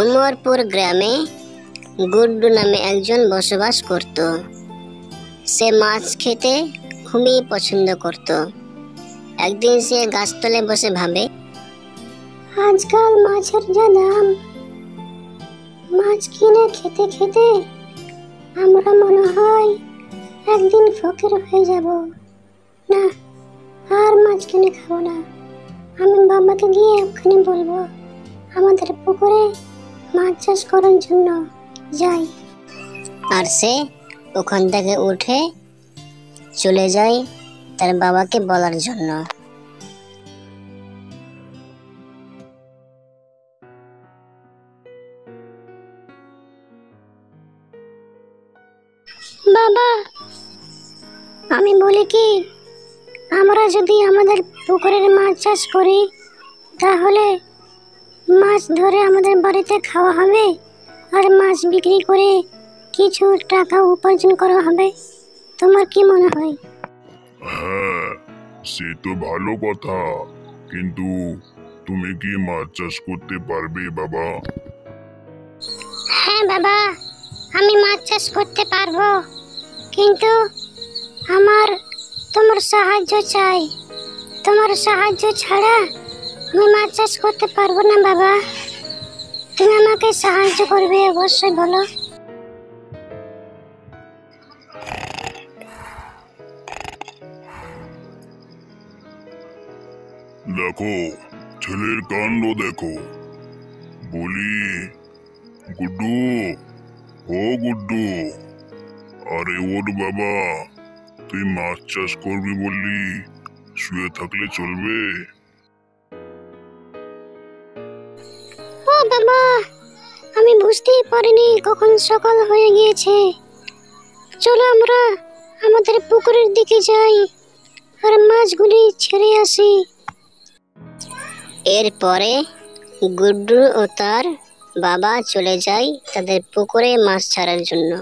উমরপুর গ্রামে গুড্ডু নামে একজন বসবাস করত। সে মাছ খেতে খুবই পছন্দ করত। একদিন সে গাছতলে বসে ভাবে, আজকাল মাছের যা দাম, মাছ কিনে খেতে খেতে আমরা মনে হয় একদিন ফকির হয়ে যাব। না, আর মাছ কিনে খাবো না। আমি বাবাকে গিয়ে ওখানে বলবো আমাদের পুকুরে মাছ চাষ করার জন্য যাই। আর সে ওখান থেকে উঠে চলে যায় তার বাবাকে বলার জন্য। বাবা, আমি বলি কি, আমরা যদি আমাদের পুকুরের মাছ চাষ করি তাহলে মাছ ধরে আমাদের বাড়িতে খাওয়া হবে আর মাছ বিক্রি করে কিছু টাকা উপার্জন করা হবে। তোমার কি মনে হয়? হ্যাঁ, সে তো ভালো কথা, কিন্তু তুমি কি মাছ চাষ করতে পারবে বাবা? হ্যাঁ বাবা, আমি মাছ চাষ করতে পারবো, কিন্তু আমার তোমার সাহায্য চাই। তোমার সাহায্য ছাড়া আমি মাছ চাষ করতে পারবো না বাবা। তুমি আমাকে সাহায্য করবে অবশ্যই, বলো। দেখো, ছেলের কাণ্ড দেখো। বলি, গুড্ডু, ও গুড্ডু, আরে ওর বাবা, তুই মাছ চাষ করবি বললি, শুয়ে থাকলে চলবে? ও বাবা, আমি বুঝতেই পারিনি কখন সকাল হয়ে গিয়েছে। চলো আমরা আমাদের পুকুরের দিকে যাই আর মাছগুলি ছেড়ে আসি। এরপরে গুড্ডু ও তার বাবা চলে যায় তাদের পুকুরে মাছ ছাড়ার জন্য।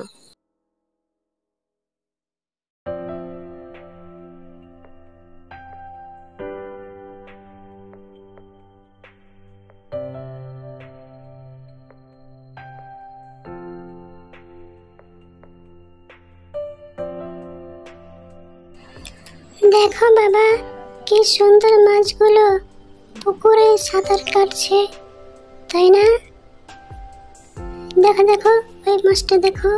দেখো বাবা, কি সুন্দর মাছগুলো পুকুরে সাঁতার কাটছে, তাই না? দেখো দেখো, ওই মাছটা দেখো,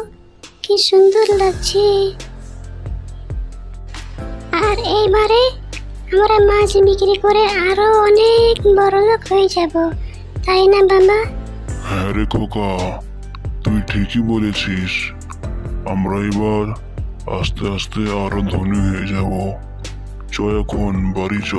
কি সুন্দর লাগছে। আর এইবারে আমরা মাছ বিক্রি করে আরো অনেক বড়লোক হয়ে যাব, তাই না বাবা? হ্যাঁ রে খোকা, তুই ঠিকই বলেছিস। আমরা এবার আস্তে আস্তে আরো ধনী হয়ে যাব। চ এখন বাড়ি চ।